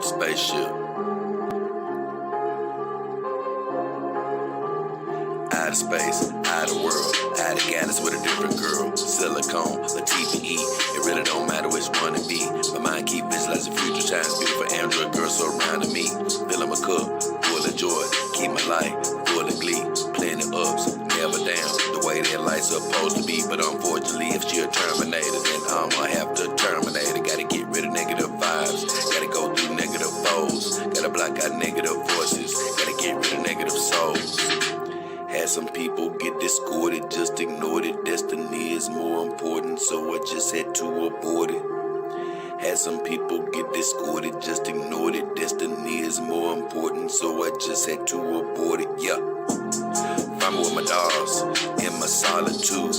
the spaceship. Out of space, out of world, out of galaxy with a different girl. Silicone, a TPE, it really don't matter which one it be. My mind keep visualizing future times, beautiful Android girls surrounding me. Filling my cup, full of joy, keep my life full of glee. Plenty ups, never down, the way that life's supposed to be. But unfortunately, if she a Terminator, then I'ma have to terminate it. Gotta get rid of negative vibes, gotta go through negative foes, gotta block out negative voices, gotta get rid of negative souls. Had some people get discorded, just ignored it. Destiny is more important, so I just had to abort it. Had some people get discorded, just ignored it. Destiny is more important, so I just had to abort it. Yeah. Find me with my dogs in my solitude.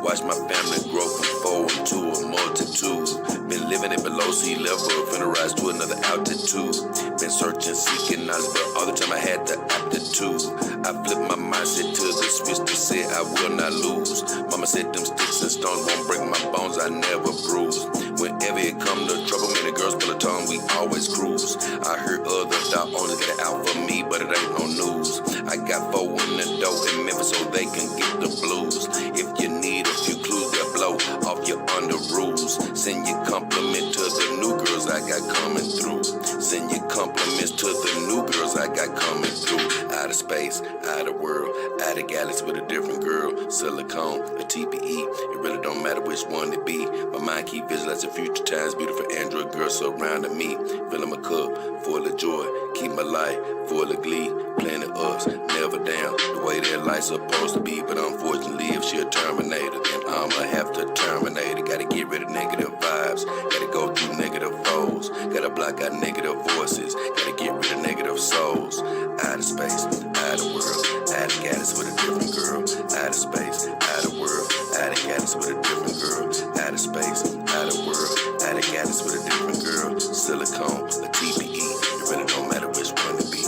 Watch my family grow from 4 into a multitude. Been living it below sea level, finna rise to another altitude. Been searching, seeking knowledge, but all the time I had the aptitude. I flipped my mindset to the switch to say I will not lose. Mama said them sticks and stones won't break my bones, I never bruise. Whenever it come to trouble, man, the girls pull a tongue, we always cruise. I heard other dog owners get it out for me, but it ain't no news. I got 4 in the dough in Memphis so they can get the blues. If you need a few clues, they'll blow off your under rules. Send your compliment to the new girls I got coming through. Send your compliments to the new girls I got coming through. Out of space, out of world, out of galaxy with a different girl. Silicone, a TPE, it really don't matter which one it be. My mind keep visualizing future times, beautiful Android girls surrounding me. Filling my cup, full of joy, keep my life full of glee. Plenty ups, never down, the way that life's supposed to be. But unfortunately, if she a Terminator, then I'ma have to terminate it. Gotta get rid of negative vibes, gotta go through negative foes, gotta block out negative voices, gotta get rid of negative souls. Out of space, out of world, out of galaxy with a different girl. Out of space, out of world, out of galaxy with a different girl. Out of space, out of world, out of galaxy with a different girl. Silicone, a TPE, it really don't matter which one it be.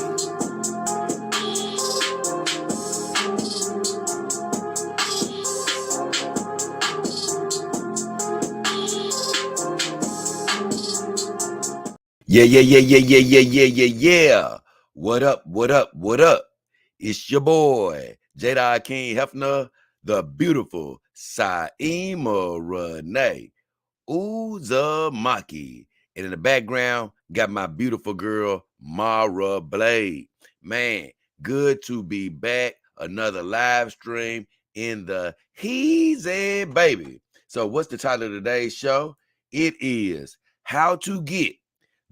Yeah. What up, what up, what up? It's your boy, Jedi King Hefner, the beautiful Saima Renee Uzumaki. And in the background, got my beautiful girl, Mara Blade. Man, good to be back. Another live stream in the Heezy Baby. So what's the title of today's show? It is How to Get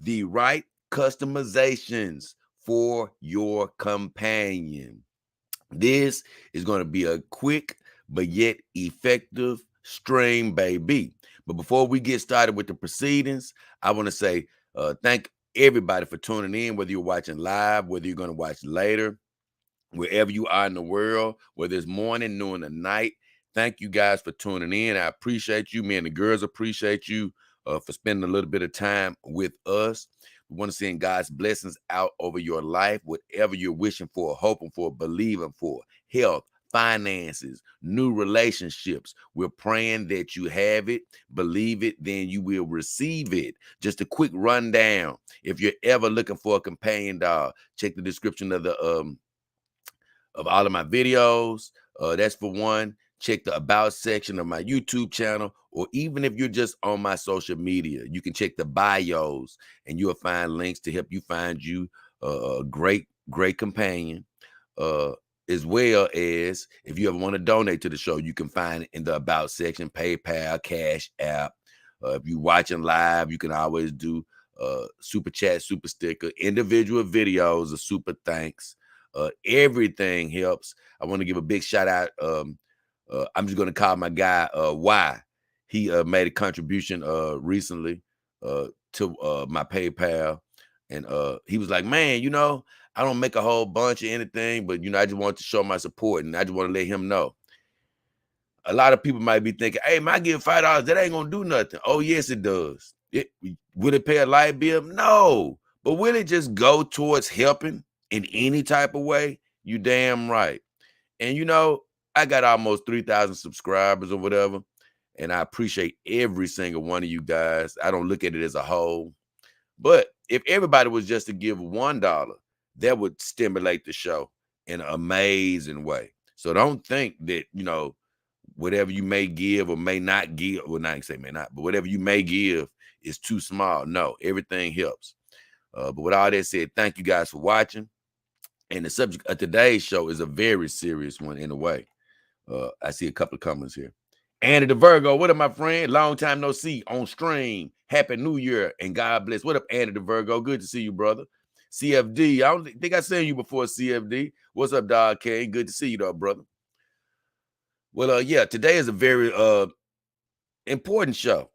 the Right Customizations for Your Companion. This is going to be a quick but yet effective stream, baby. But before we get started with the proceedings, I want to say thank everybody for tuning in, whether you're watching live, whether you're going to watch later, wherever you are in the world, whether it's morning, noon, or night. Thank you guys for tuning in. I appreciate you. Me and the girls appreciate you for spending a little bit of time with us. We want to send God's blessings out over your life, whatever you're wishing for, hoping for, believing for, health, finances, new relationships. We're praying that you have it, believe it, then you will receive it. Just a quick rundown. If you're ever looking for a companion dog, check the description of the of all of my videos. That's for one. Check the about section of my YouTube channel, or even if you're just on my social media, you can check the bios and you'll find links to help you find you a great companion. As well as if you ever want to donate to the show, you can find it in the about section, PayPal, Cash App. If you're watching live, you can always do super chat, super sticker, individual videos, a super thanks. Everything helps. I want to give a big shout out. I'm just going to call my guy Y. He made a contribution recently to my PayPal. And he was like, man, you know, I don't make a whole bunch of anything, but, you know, I just want to show my support. And I just want to let him know. A lot of people might be thinking, hey, man, I give $5, that ain't going to do nothing. Oh, yes, it does. Will it pay a light bill? No. But will it just go towards helping in any type of way? You damn right. And, you know, I got almost 3,000 subscribers or whatever, and I appreciate every single one of you guys. I don't look at it as a whole, but if everybody was just to give $1, that would stimulate the show in an amazing way. So don't think that, whatever you may give or may not give, well, not say may not, but whatever you may give is too small. No, everything helps. But with all that said, thank you guys for watching. And the subject of today's show is a very serious one in a way. I see a couple of comments here. Andy the Virgo, what up, my friend? Long time no see on stream. Happy New Year and God bless. What up, Andy the Virgo? Good to see you, brother. CFD, I don't think I seen you before, CFD. What's up, Dog K? Good to see you, though, brother. Well, yeah, today is a very important show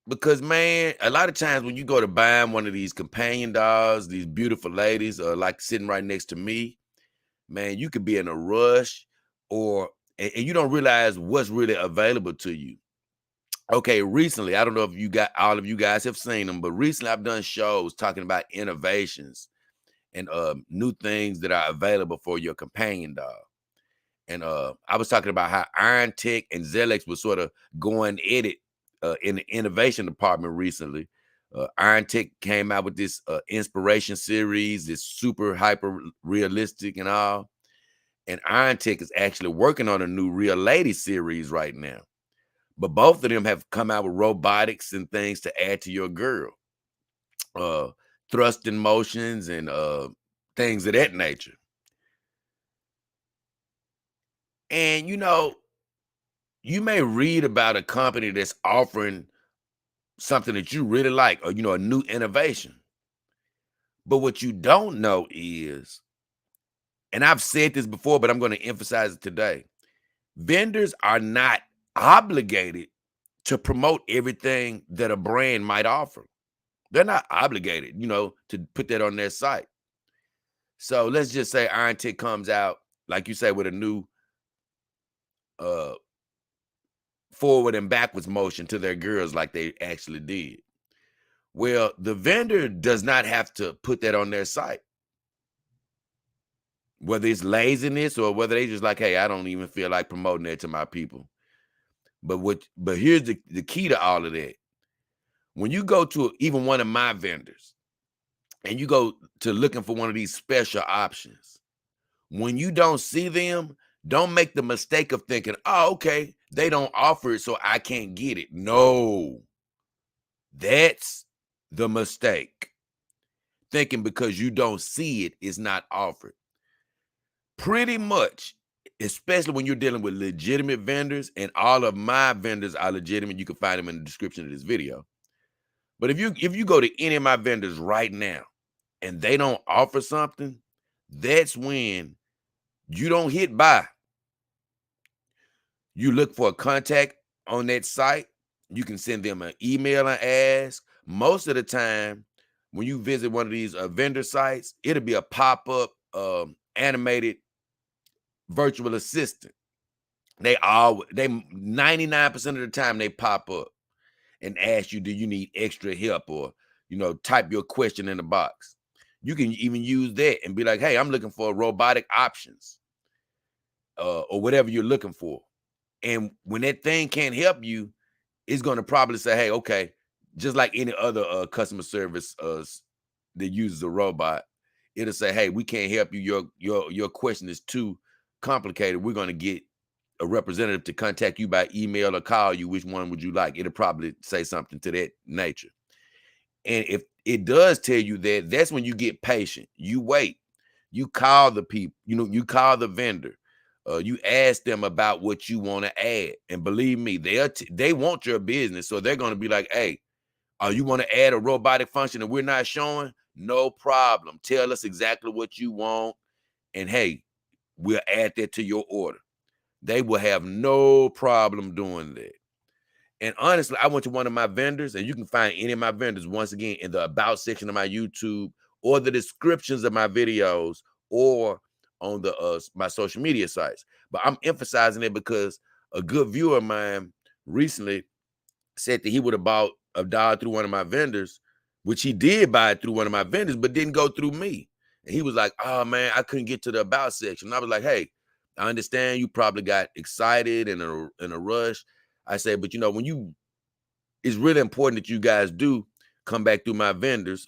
because, man, a lot of times when you go to buying one of these companion dogs, these beautiful ladies, like sitting right next to me, man, you could be in a rush and you don't realize what's really available to you. Okay, recently, I don't know if all of you guys have seen them, but recently I've done shows talking about innovations and new things that are available for your companion dog. And I was talking about how Iron Tech and Zelex was sort of going at it in the innovation department recently. Iron Tech came out with this inspiration series, this super hyper realistic and all. And Iron Tech is actually working on a new Real Lady series right now. But both of them have come out with robotics and things to add to your girl. Thrusting motions and things of that nature. And, you may read about a company that's offering something that you really like or, a new innovation. But what you don't know is, and I've said this before, but I'm going to emphasize it today, vendors are not obligated to promote everything that a brand might offer. They're not obligated, to put that on their site. So let's just say Iron Tech comes out, like you say, with a new forward and backwards motion to their girls like they actually did. Well, the vendor does not have to put that on their site. Whether it's laziness or whether they just like, hey, I don't even feel like promoting that to my people. But here's the key to all of that. When you go to even one of my vendors and you go to looking for one of these special options, when you don't see them, don't make the mistake of thinking, oh, okay, they don't offer it, so I can't get it. No, that's the mistake. Thinking because you don't see it is not offered. Pretty much, especially when you're dealing with legitimate vendors, and all of my vendors are legitimate. You can find them in the description of this video. But if you go to any of my vendors right now and they don't offer something, that's when you don't hit buy. You look for a contact on that site. You can send them an email and ask. Most of the time, when you visit one of these vendor sites, it'll be a pop-up animated virtual assistant. They 99% of the time they pop up and ask you, do you need extra help, or type your question in the box. You can even use that and be like, hey, I'm looking for robotic options or whatever you're looking for. And when that thing can't help you, it's going to probably say, hey, okay, just like any other customer service that uses a robot, it'll say, hey, we can't help you. Your question is too complicated. We're going to get a representative to contact you by email or call you. Which one would you like? It'll probably say something to that nature. And if it does tell you that, that's when you get patient. You wait. You call the people. You call the vendor. You ask them about what you want to add. And believe me, they want your business. So they're going to be like, hey, you want to add a robotic function that we're not showing? No problem. Tell us exactly what you want. And hey, we'll add that to your order. They will have no problem doing that. And honestly, I went to one of my vendors, and you can find any of my vendors, once again, in the About section of my YouTube or the descriptions of my videos or on the my social media sites. But I'm emphasizing it because a good viewer of mine recently said that he would have bought a dog through one of my vendors, which he did buy it through one of my vendors, but didn't go through me. And he was like, oh, man, I couldn't get to the About section. And I was like, hey, I understand you probably got excited and in a rush. I say, but it's really important that you guys do come back through my vendors.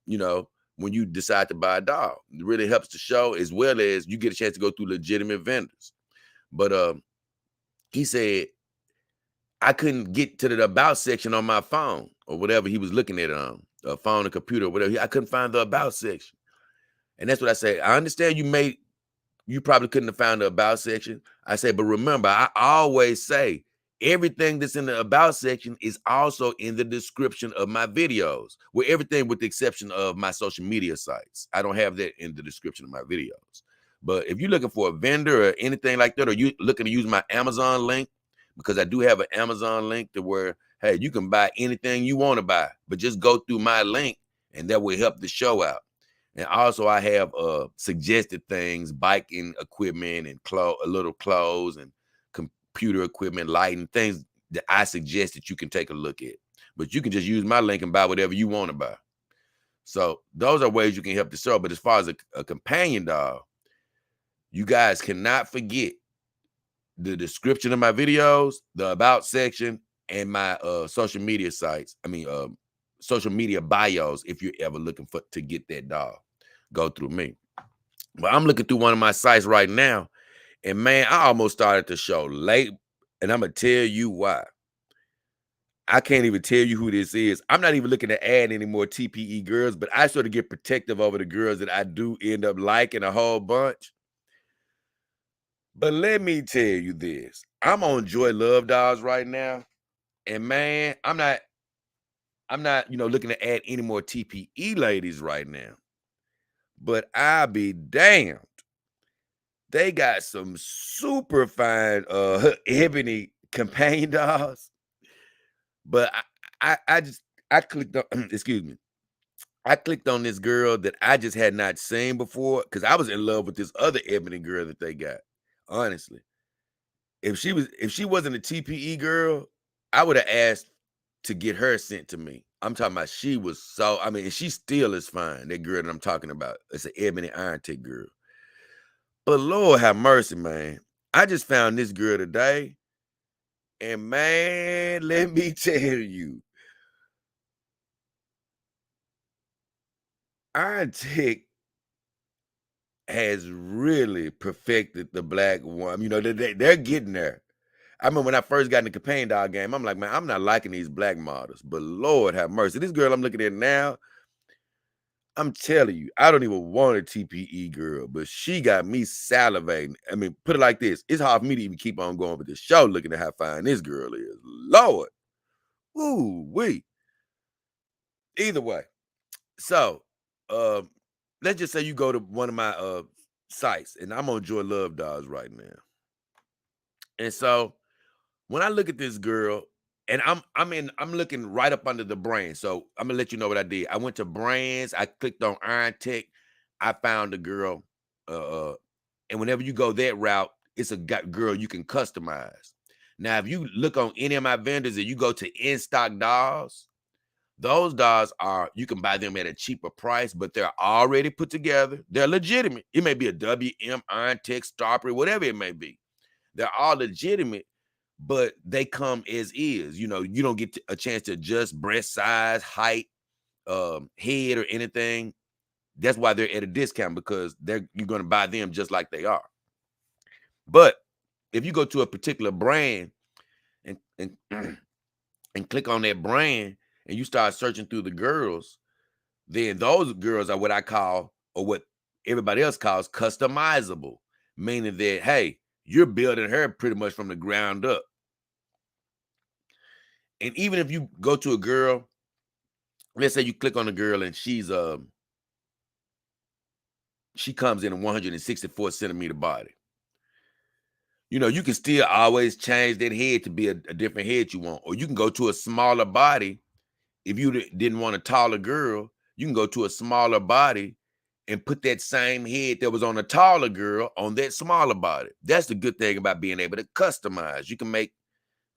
you know, when you decide to buy a doll. It really helps the show, as well as you get a chance to go through legitimate vendors. But he said I couldn't get to the about section on my phone or whatever he was looking at it on, a phone, a computer, or whatever. I couldn't find the about section. And that's what I say. I understand you probably couldn't have found the about section. I say, but remember, I always say everything that's in the about section is also in the description of my videos, with everything with the exception of my social media sites. I don't have that in the description of my videos. But if you're looking for a vendor or anything like that, or you looking to use my Amazon link, because I do have an Amazon link to where, hey, you can buy anything you want to buy, but just go through my link and that will help the show out. And also I have suggested things, biking equipment and little clothes and computer equipment, lighting, things that I suggest that you can take a look at. But you can just use my link and buy whatever you want to buy. So those are ways you can help the show. But as far as a companion dog, you guys cannot forget the description of my videos, the about section, and my social media sites. Social media bios. If you're ever looking to get that dog, go through me. But I'm looking through one of my sites right now, and man, I almost started the show late, and I'm gonna tell you why. I can't even tell you who this is. I'm not even looking to add any more TPE girls, but I sort of get protective over the girls that I do end up liking a whole bunch. But let me tell you this. I'm on Joy Love Dolls right now. And man, I'm not, looking to add any more TPE ladies right now. But I'll be damned. They got some super fine ebony companion dolls. But I clicked on, excuse me. I clicked on this girl that I just had not seen before, because I was in love with this other ebony girl that they got. Honestly, if she wasn't a TPE girl, I would have asked to get her sent to me. I'm talking about she was so, and she still is fine. That girl that I'm talking about, it's an ebony iron tick girl. But Lord have mercy, man. I just found this girl today, and man, let me tell you, iron tick has really perfected the black woman. They're getting there. I remember when I first got in the companion dog game, I'm like, man, I'm not liking these black models, but Lord have mercy. This girl I'm looking at now, I'm telling you, I don't even want a TPE girl, but she got me salivating. Put it like this. It's hard for me to even keep on going with this show looking at how fine this girl is. Lord. Ooh, wee. Either way. So, let's just say you go to one of my sites, and I'm on Joy Love Dolls right now. And so when I look at this girl, and I'm looking right up under the brand. So I'm gonna let you know what I did. I went to brands, I clicked on Iron Tech, I found a girl, and whenever you go that route, it's a girl you can customize. Now, if you look on any of my vendors and you go to in stock dolls, those dolls you can buy them at a cheaper price, but they're already put together. They're legitimate. It may be a WM, Iron Tech, Starprint, whatever it may be. They're all legitimate, but they come as is. You don't get a chance to adjust breast size, height, head, or anything. That's why they're at a discount, because you're going to buy them just like they are. But if you go to a particular brand and and click on that brand and you start searching through the girls, then those girls are what I call, or what everybody else calls, customizable, meaning that, hey, you're building her pretty much from the ground up. And even if you go to a girl, let's say you click on a girl and she comes in a 164 centimeter body. You can still always change that head to be a different head you want. Or you can go to a smaller body. If you didn't want a taller girl, you can go to a smaller body and put that same head that was on a taller girl on that smaller body. That's the good thing about being able to customize. You can make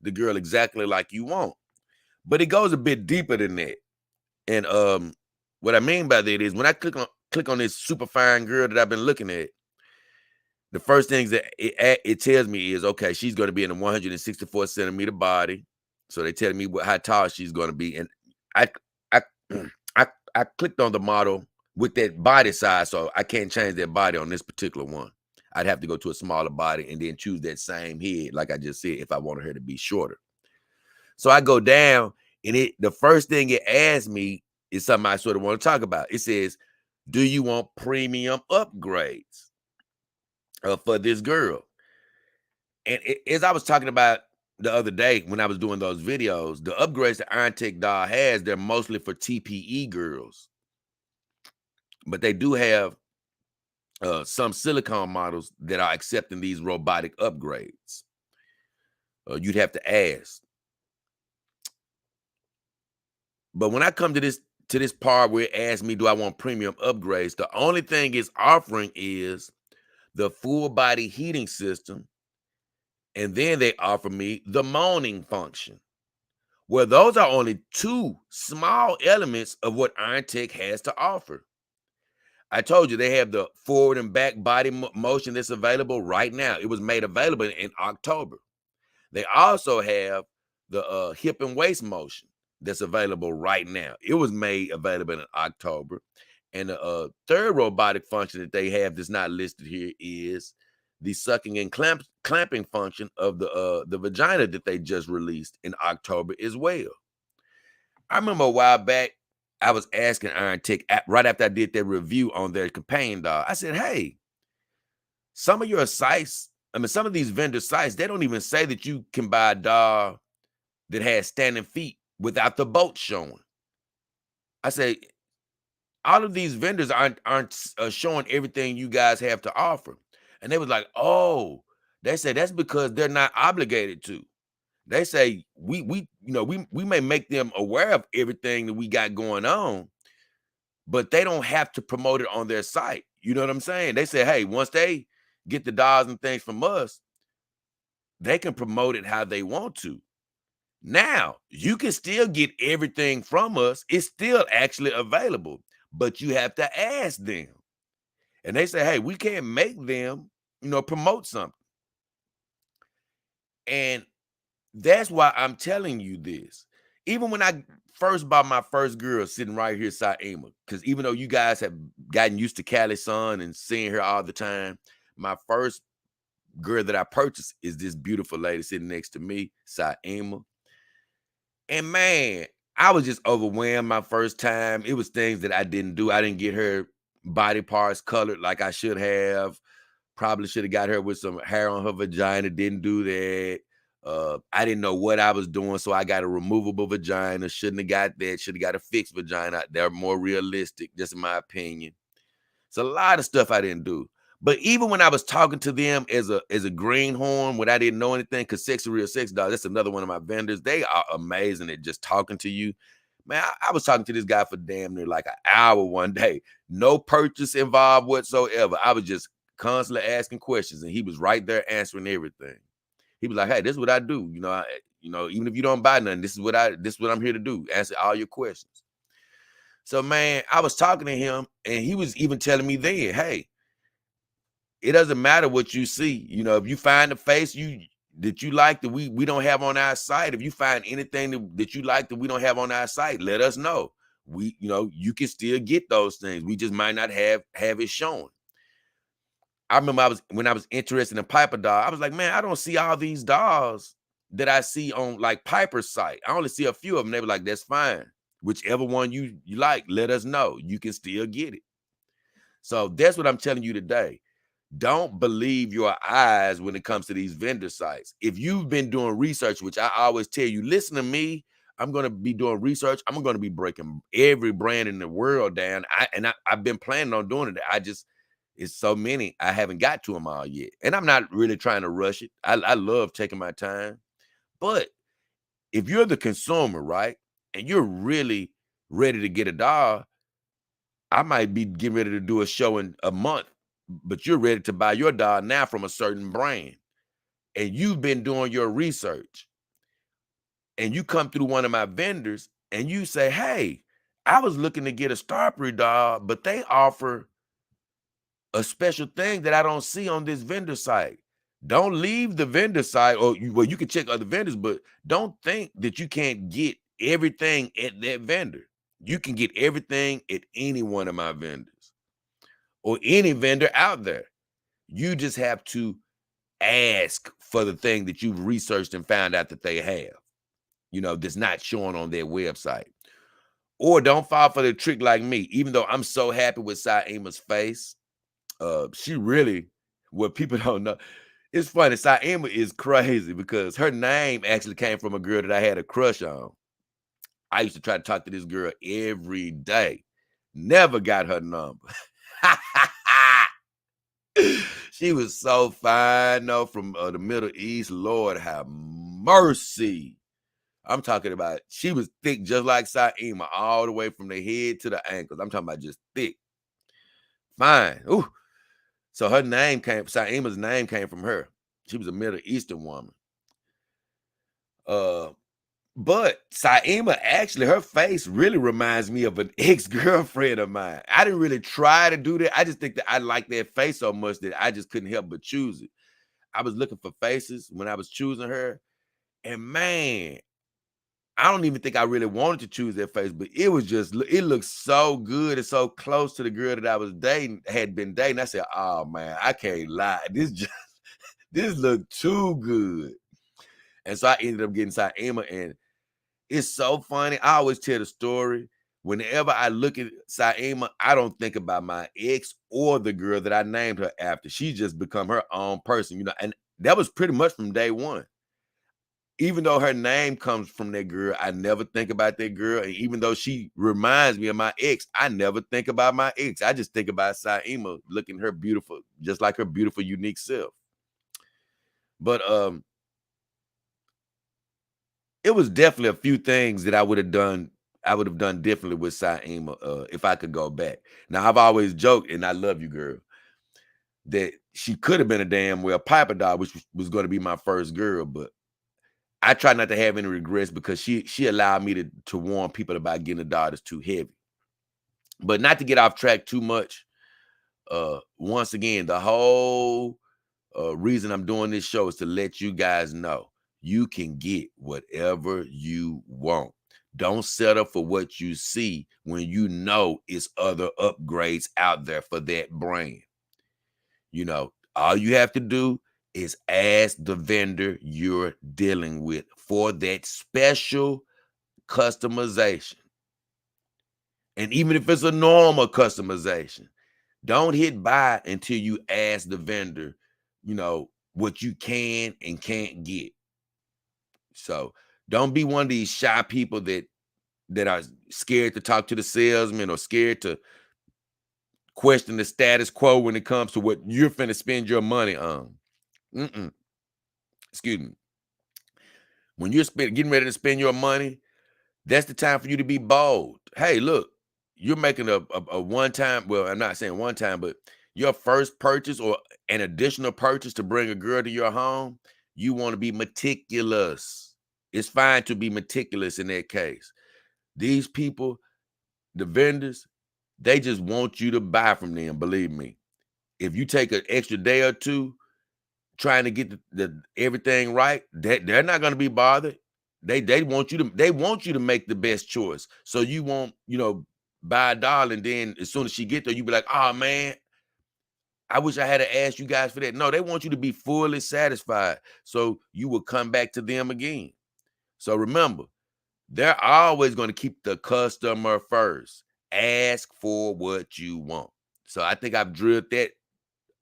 the girl exactly like you want. But it goes a bit deeper than that. And what I mean by that is, when I click on this super fine girl that I've been looking at, the first things that it tells me is, okay, she's going to be in a 164 centimeter body. So they tell me how tall she's going to be. And I I clicked on the model with that body size, so I can't change that body on this particular one. I'd have to go to a smaller body and then choose that same head, like I just said, if I wanted her to be shorter. So I go down, and the first thing it asks me is something I sort of want to talk about. It says, do you want premium upgrades for this girl? And as I was talking about the other day when I was doing those videos, the upgrades that Iron Tech Doll has, they're mostly for TPE girls. But they do have some silicone models that are accepting these robotic upgrades. You'd have to ask. But when I come to this part where it asks me, do I want premium upgrades? The only thing it's offering is the full body heating system. And then they offer me the moaning function. Well, those are only two small elements of what Iron Tech has to offer. I told you they have the forward and back body motion that's available right now. It was made available in October. They also have the hip and waist motion that's available right now. It was made available in October. And the third robotic function that they have that's not listed here is the sucking and clamping function of the vagina that they just released in October as well. I remember a while back, I was asking Iron Tech right after I did their review on their companion doll. I said, hey, some of your sites, some of these vendor sites, they don't even say that you can buy a doll that has standing feet without the boat showing. I say, all of these vendors aren't showing everything you guys have to offer. And they was like, oh, they say that's because they're not obligated to. They say we may make them aware of everything that we got going on, but they don't have to promote it on their site. You know what I'm saying? They say, hey, once they get the dolls and things from us, they can promote it how they want to. Now, you can still get everything from us. It's still actually available, but you have to ask them. And they say, hey, we can't make them, promote something. And that's why I'm telling you this. Even when I first bought my first girl sitting right here, Saima, because even though you guys have gotten used to Cali Sun and seeing her all the time, my first girl that I purchased is this beautiful lady sitting next to me, Saima. And man, I was just overwhelmed my first time. It was things that I didn't do. I didn't get her body parts colored like I should have. Probably should have got her with some hair on her vagina. Didn't do that. I didn't know what I was doing, so I got a removable vagina. Shouldn't have got that. Should have got a fixed vagina. They're more realistic, just in my opinion. It's a lot of stuff I didn't do. But even when I was talking to them as a greenhorn, when I didn't know anything, because Sexy Real Sex Doll, that's another one of my vendors. They are amazing at just talking to you. Man, I was talking to this guy for damn near like an hour one day. No purchase involved whatsoever. I was just constantly asking questions, and he was right there answering everything. He was like, hey, this is what I do. Even if you don't buy nothing, this is what I'm here to do. Answer all your questions. So, man, I was talking to him, and he was even telling me then, hey, it doesn't matter what you see. If you find a face that you like that we don't have on our site, if you find anything that you like that we don't have on our site, let us know. You can still get those things. We just might not have it shown. I remember when I was interested in Piper doll, I was like, man, I don't see all these dolls that I see on like Piper's site. I only see a few of them. They were like, that's fine. Whichever one you like, let us know. You can still get it. So that's what I'm telling you today. Don't believe your eyes when it comes to these vendor sites. If you've been doing research, which I always tell you, listen to me, I'm going to be doing research. I'm going to be breaking every brand in the world down. I've been planning on doing it. It's so many, I haven't got to them all yet. And I'm not really trying to rush it. I love taking my time. But if you're the consumer, right, and you're really ready to get a doll, I might be getting ready to do a show in a month, but you're ready to buy your doll now from a certain brand. And you've been doing your research. And you come through one of my vendors and you say, hey, I was looking to get a Starbury doll, but they offer a special thing that I don't see on this vendor site. Don't leave the vendor site, you can check other vendors, but don't think that you can't get everything at that vendor. You can get everything at any one of my vendors or any vendor out there. You just have to ask for the thing that you've researched and found out that they have, that's not showing on their website. Or don't fall for the trick like me. Even though I'm so happy with Saima's face, she really, what people don't know, it's funny. Saima is crazy because her name actually came from a girl that I had a crush on. I used to try to talk to this girl every day. Never got her number. She was so fine, from the Middle East. Lord have mercy. I'm talking about, she was thick just like Saima, all the way from the head to the ankles. I'm talking about just thick. Fine. Ooh. So Saima's name came from her. She was a Middle Eastern woman. But Saima, actually, her face really reminds me of an ex-girlfriend of mine. I didn't really try to do that. I just think that I like that face so much that I just couldn't help but choose it. I was looking for faces when I was choosing her. And man, I don't even think I really wanted to choose that face, but it looked so good and so close to the girl that I was had been dating. I said, oh man, I can't lie. This looked too good. And so I ended up getting Saima, and it's so funny. I always tell the story. Whenever I look at Saima, I don't think about my ex or the girl that I named her after. She just become her own person, and that was pretty much from day one. Even though her name comes from that girl, I never think about that girl. And even though she reminds me of my ex, I never think about my ex. I just think about Saima looking her beautiful, just like her beautiful, unique self. But it was definitely a few things that I would have done differently with Saima if I could go back. Now, I've always joked, and I love you, girl, that she could have been a damn well Piper doll, which was going to be my first girl. But I try not to have any regrets because she allowed me to warn people about getting a doll that's too heavy. But not to get off track too much. Once again, the whole reason I'm doing this show is to let you guys know you can get whatever you want. Don't settle for what you see when you know it's other upgrades out there for that brand. All you have to do is ask the vendor you're dealing with for that special customization. And even if it's a normal customization, don't hit buy until you ask the vendor, what you can and can't get. So don't be one of these shy people that are scared to talk to the salesman or scared to question the status quo when it comes to what you're finna spend your money on. Excuse me. When you're getting ready to spend your money, that's the time for you to be bold. Hey, look, you're making a one-time, well, I'm not saying one time, but your first purchase or an additional purchase to bring a girl to your home, you want to be meticulous. It's fine to be meticulous in that case. These people, the vendors, they just want you to buy from them, believe me. If you take an extra day or two trying to get the everything right, they're not going to be bothered. They want you to make the best choice. So you won't, buy a doll, and then as soon as she get there, you be like, oh man, I wish I had to ask you guys for that. No, they want you to be fully satisfied so you will come back to them again. So remember, they're always going to keep the customer first. Ask for what you want. So I think I've drilled that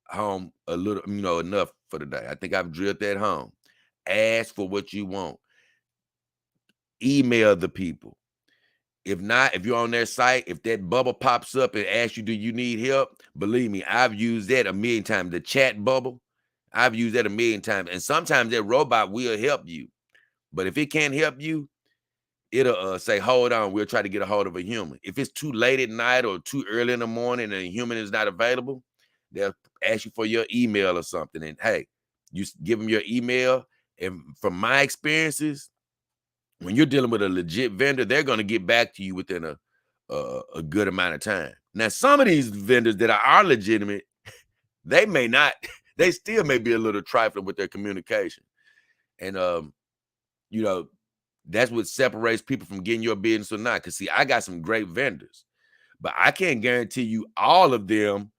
home a little, enough for today. I think I've drilled that home. Ask for what you want. Email the people. If not, if you're on their site, if that bubble pops up and asks you, do you need help? Believe me, I've used that a million times. The chat bubble, I've used that a million times. And sometimes that robot will help you. But if it can't help you, it'll say, hold on, we'll try to get a hold of a human. If it's too late at night or too early in the morning and a human is not available, they'll ask you for your email or something. And hey, you give them your email. And from my experiences, when you're dealing with a legit vendor, they're going to get back to you within a good amount of time. Now, some of these vendors that are legitimate, they may not, they still may be a little trifling with their communication. And, That's what separates people from getting your business or not. Because see, I got some great vendors, but I can't guarantee you all of them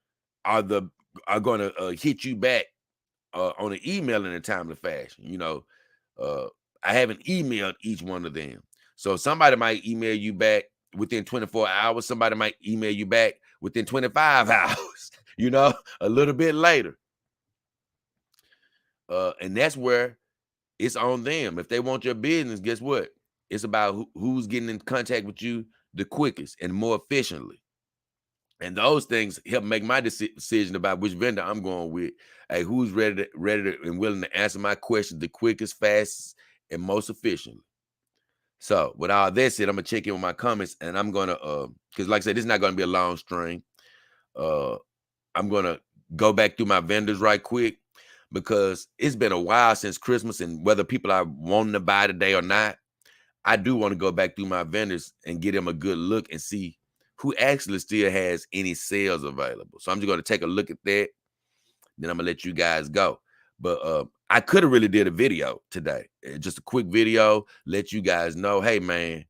are going to hit you back on an email in a timely fashion. I haven't emailed each one of them. So somebody might email you back within 24 hours. Somebody might email you back within 25 hours, a little bit later. And that's where it's on them. If they want your business, guess what? It's about who's getting in contact with you the quickest and more efficiently. And those things help make my decision about which vendor I'm going with. Hey, who's ready and willing to answer my questions the quickest, fastest, and most efficiently. So with all that said, I'm gonna check in with my comments, and I'm gonna because like I said, this is not gonna be a long stream. I'm gonna go back through my vendors right quick because it's been a while since Christmas, and whether people are wanting to buy today or not, I do want to go back through my vendors and get them a good look and see who actually still has any sales available. So I'm just going to take a look at that. Then I'm going to let you guys go. But I could have really did a video today. Just a quick video, let you guys know, hey, man,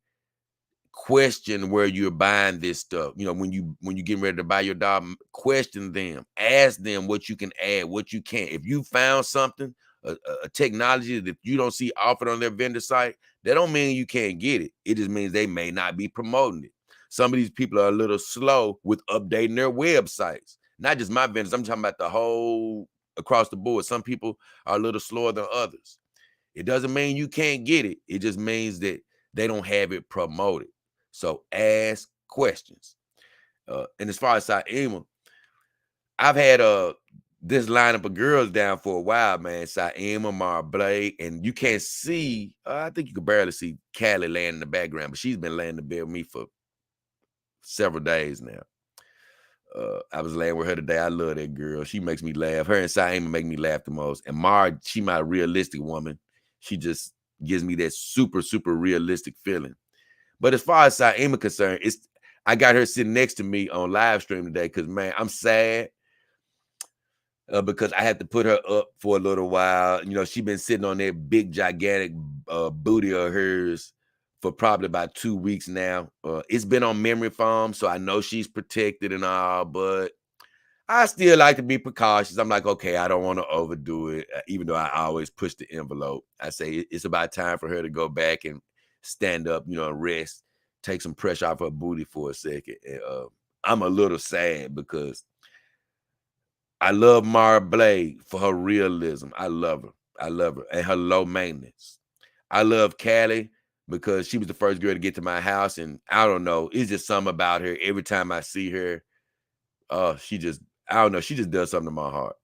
question where you're buying this stuff. When you getting ready to buy your dog, question them. Ask them what you can add, what you can't. If you found something, a technology that you don't see offered on their vendor site, that don't mean you can't get it. It just means they may not be promoting it. Some of these people are a little slow with updating their websites. Not just my vendors. I'm talking about the whole across the board. Some people are a little slower than others. It doesn't mean you can't get it. It just means that they don't have it promoted. So ask questions. And as far as Saima, I've had this lineup of girls down for a while, man. Saima, Mara Blake, and you can't see, I think you can barely see Callie laying in the background, but she's been laying in the bed with me for several days now. I was laying with her today. I love that girl. She makes me laugh. Her and Saima make me laugh the most. And Mara, she my realistic woman. She just gives me that super, super realistic feeling. But as far as Saima concerned, I got her sitting next to me on live stream today because, man, I'm sad because I had to put her up for a little while. She's been sitting on that big, gigantic booty of hers for probably about 2 weeks now. It's been on memory foam, so I know she's protected and all, but I still like to be precautious. I'm like, okay, I don't want to overdo it, even though I always push the envelope. I say it's about time for her to go back and stand up, rest, take some pressure off her booty for a second. And, I'm a little sad because I love Mara Blade for her realism. I love her and her low maintenance. I love Callie because she was the first girl to get to my house, and I don't know, it's just something about her. Every time I see her, she just does something to my heart.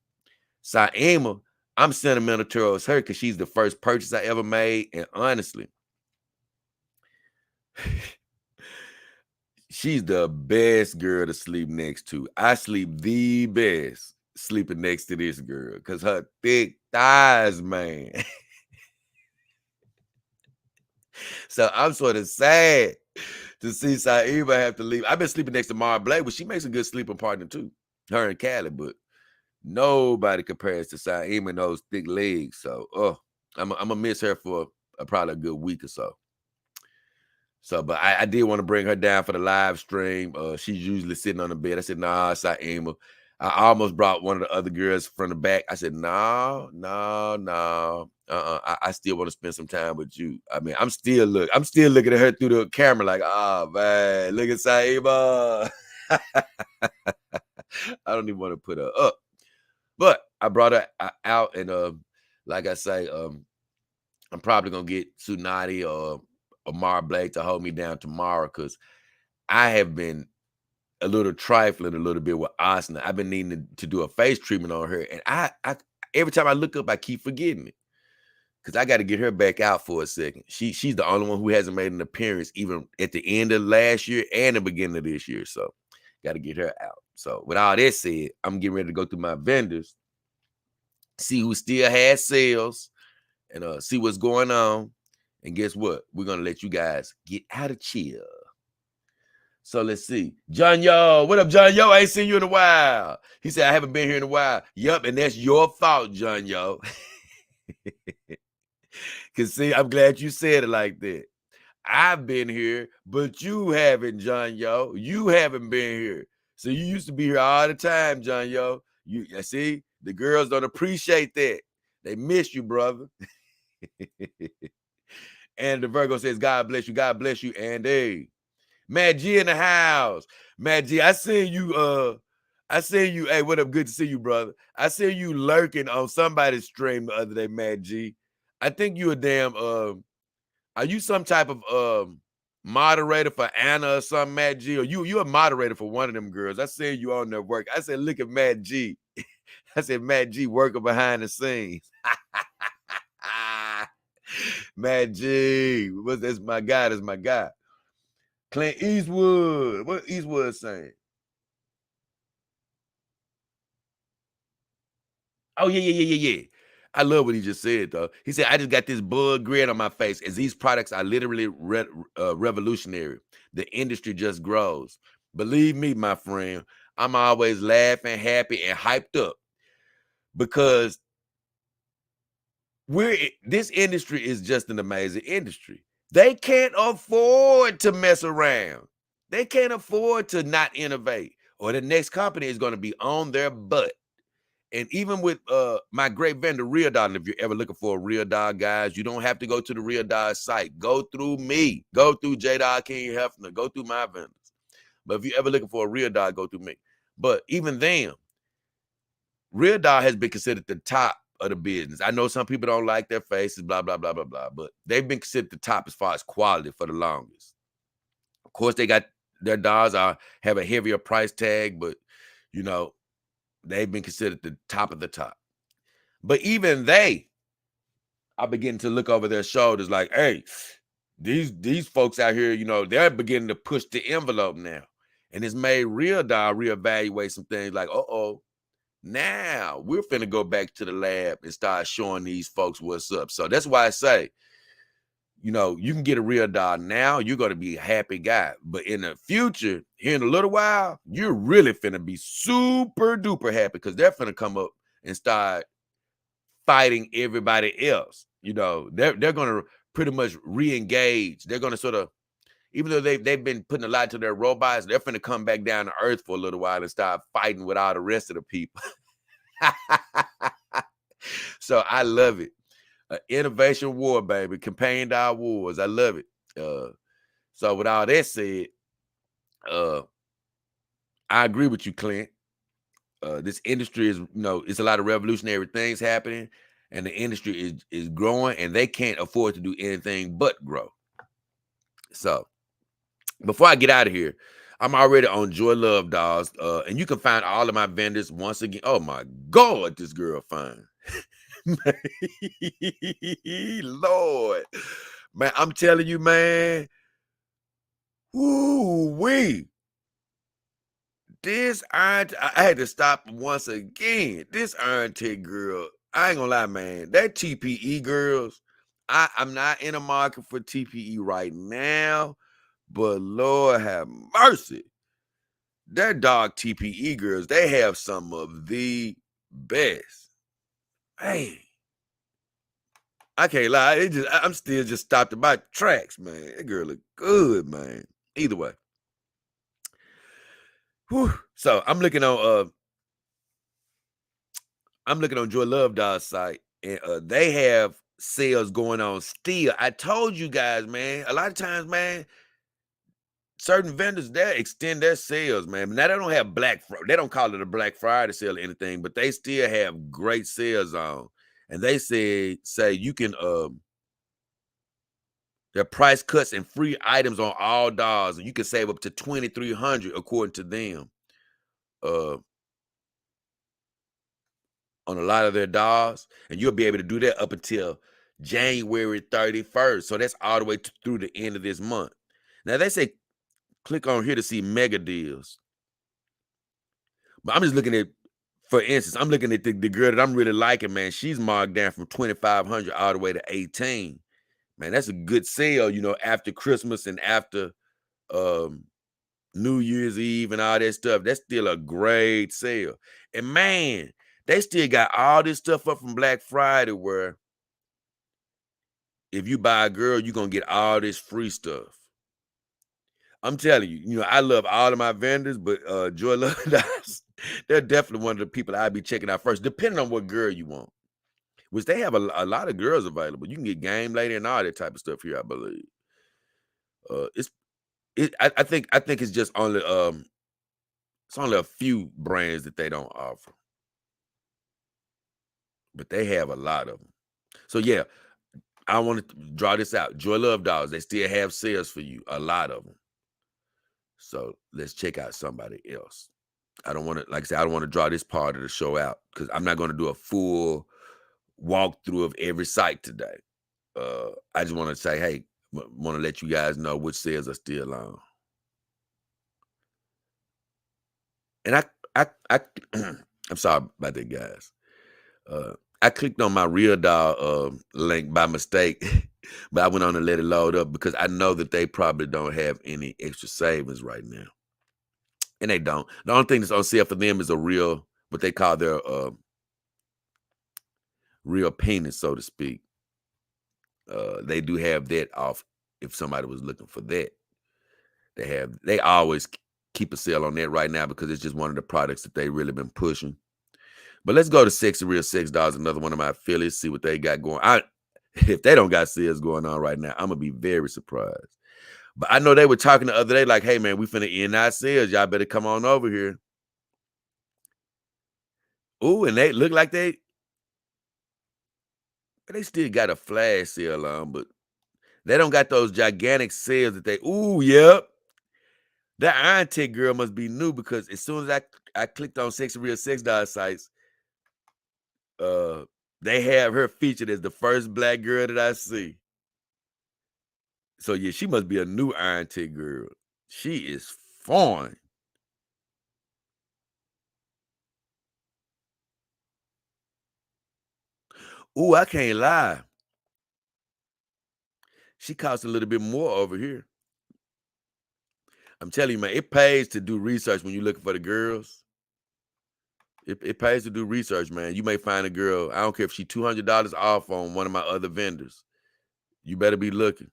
Saima, I'm sentimental towards her because she's the first purchase I ever made, and honestly, she's the best girl to sleep next to. I sleep the best sleeping next to this girl because her thick thighs, man. So I'm sort of sad to see Saima have to leave. I've been sleeping next to Mara Blake, but she makes a good sleeping partner too. Her and Callie, but nobody compares to Saima and those thick legs. So, I'm gonna miss her for probably a good week or so. But I did want to bring her down for the live stream. She's usually sitting on the bed. I said, nah, Saima. I almost brought one of the other girls from the back. I said, no. I still want to spend some time with you. I mean, I'm still looking at her through the camera like, oh man, look at Saima. I don't even want to put her up. But I brought her out, and like I say, I'm probably gonna get Tsunade or Mara Blake to hold me down tomorrow because I have been a little trifling a little bit with Asna. I've been needing to do a face treatment on her, and I every time I look up, I keep forgetting it because I got to get her back out for a second. She's the only one who hasn't made an appearance even at the end of last year and the beginning of this year, so got to get her out. So with all that said, I'm getting ready to go through my vendors, see who still has sales, and see what's going on. And guess what? We're going to let you guys get out of chill. So let's see. John Yo, what up, John Yo? I ain't seen you in a while. He said, I haven't been here in a while. Yup, and that's your fault, John Yo. Cause see, I'm glad you said it like that. I've been here, but you haven't, John Yo. You haven't been here. So you used to be here all the time, John Yo. You see, the girls don't appreciate that. They miss you, brother. And the Virgo says, God bless you, God bless you. And hey, Matt G in the house. Matt G, I seen you, hey, what up? Good to see you, brother. I seen you lurking on somebody's stream the other day, Matt G. I think you a damn are you some type of moderator for Anna or something, Matt G? Or you a moderator for one of them girls? I seen you on their work. I said, look at Matt G. I said, Matt G working behind the scenes. Matt G. That's my guy. That's my guy. Clint Eastwood. What Eastwood saying? Oh, yeah. I love what he just said, though. He said, I just got this bug grin on my face as these products are literally revolutionary. The industry just grows. Believe me, my friend, I'm always laughing, happy, and hyped up because this industry is just an amazing industry. They can't afford to mess around. They can't afford to not innovate, or the next company is going to be on their butt. And even with my great vendor, Real Dog, and if you're ever looking for a Real Dog, guys, you don't have to go to the Real Dog site. Go through me. Go through J Dog King Hefner. Go through my vendors. But if you're ever looking for a Real Dog, go through me. But even then, Real Dog has been considered the top of the business. I know some people don't like their faces, blah, blah, blah, blah, blah. But they've been considered the top as far as quality for the longest. Of course, they got their dogs have a heavier price tag, but, you know, they've been considered the top of the top. But even they are beginning to look over their shoulders like, hey, these folks out here, you know, they're beginning to push the envelope now. And it's made Real Dog reevaluate some things like, now we're finna go back to the lab and start showing these folks what's up. So that's why I say, you know, you can get a Real Dog now, you're going to be a happy guy. But in the future, here in a little while, you're really finna be super duper happy because they're finna come up and start fighting everybody else. You know, they're going to pretty much re-engage. They're going to sort of, even though they've been putting a lot to their robots, they're finna come back down to earth for a little while and start fighting with all the rest of the people. So I love it. Innovation war, baby. Companion dog wars. I love it. So with all that said, I agree with you, Clint. This industry is, you know, it's a lot of revolutionary things happening, and the industry is growing, and they can't afford to do anything but grow. So before I get out of here, I'm already on Joy Love Dolls, and you can find all of my vendors once again. Oh my God, this girl fine. Lord, man, I'm telling you, man. Ooh-wee. This I had to stop once again. This Iron Tech girl, I ain't gonna lie, man. That TPE girls, I'm not in a market for TPE right now, but Lord have mercy. That dog TPE girls, they have some of the best. Hey, I can't lie. I'm still just stopped about tracks, man. That girl look good, man. Either way. Whew. So I'm looking on Joy Love Doll's site, and they have sales going on still. I told you guys, man, a lot of times, man, certain vendors they extend their sales, man. Now they don't have they don't call it a Black Friday sale or anything, but they still have great sales on. And they say you can their price cuts and free items on all dolls, and you can save up to $2,300 according to them. On a lot of their dolls, and you'll be able to do that up until January 31st. So that's all the way through the end of this month. Now they say click on here to see mega deals. But I'm just looking at, for instance, I'm looking at the girl that I'm really liking, man. She's marked down from $2,500 all the way to $18,000. Man, that's a good sale, you know, after Christmas and after New Year's Eve and all that stuff. That's still a great sale. And man, they still got all this stuff up from Black Friday where if you buy a girl, you're gonna get all this free stuff. I'm telling you, I love all of my vendors, but Joy Love Dots, they're definitely one of the people I'd be checking out first, depending on what girl you want. Which they have a lot of girls available. You can get Game Lady and all that type of stuff here, I believe. I think it's just only it's only a few brands that they don't offer, but they have a lot of them. So yeah, I want to draw this out. Joy Love Dolls, they still have sales for you, a lot of them. So let's check out somebody else. I don't want to, like I said, I don't want to draw this part of the show out because I'm not going to do a full walkthrough of every site today. I just want to say, hey, want to let you guys know which sales are still on. And I'm sorry about that, guys. I clicked on my Real Doll link by mistake, but I went on and let it load up because I know that they probably don't have any extra savings right now. And they don't. The only thing that's on sale for them is a real, what they call their real penis, so to speak. They do have that off if somebody was looking for that. They always keep a sale on that right now because it's just one of the products that they really been pushing. But let's go to Sexy Real Sex Dolls, another one of my affiliates, see what they got going. If they don't got sales going on right now, I'm gonna be very surprised. But I know they were talking the other day, like, hey man, we finna end our sales. Y'all better come on over here. Ooh, and they look like they still got a flash sale on, but they don't got those gigantic sales that they. Ooh, yep. That Iron Tech girl must be new because as soon as I clicked on Sexy Real Sex Doll sites, they have her featured as the first black girl that I see. So yeah, she must be a new Iron Tech girl. She is fine. Ooh, I can't lie. She costs a little bit more over here. I'm telling you, man, it pays to do research when you're looking for the girls. It pays to do research, man. You may find a girl, I don't care if she's $200 off on one of my other vendors. You better be looking.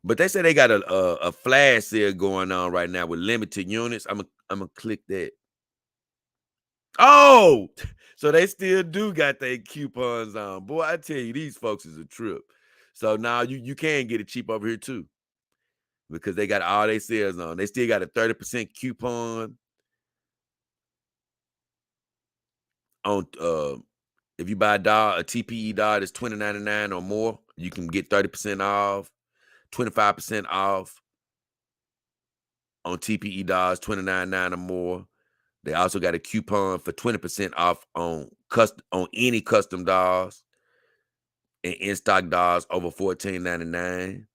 But they say they got a flash sale going on right now with limited units. I'm gonna click that. Oh, so they still do got their coupons on. Boy, I tell you, these folks is a trip. So now you can get it cheap over here too. Because they got all their sales on. They still got a 30% coupon on if you buy a TPE doll that's $20.99 or more, you can get 30% off, 25% off on TPE dolls, $29.99 or more. They also got a coupon for 20% off on any custom dolls and in-stock dolls over $14.99.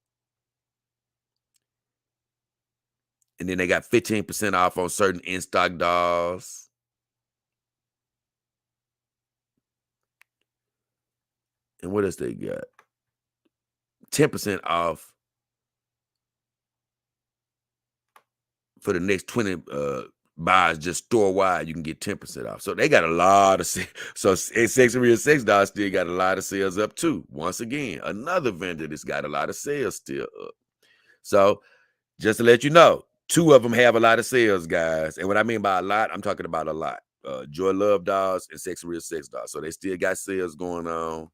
And then they got 15% off on certain in-stock dolls. And what else they got? 10% off for the next 20 buys, just store-wide. You can get 10% off. So they got a lot of sales. So Sexy Real Sex Dolls still got a lot of sales up too. Once again, another vendor that's got a lot of sales still up. So just to let you know, two of them have a lot of sales, guys. And what I mean by a lot, I'm talking about a lot. Joy Love Dolls and Sexy Real Sex Dolls. So they still got sales going on.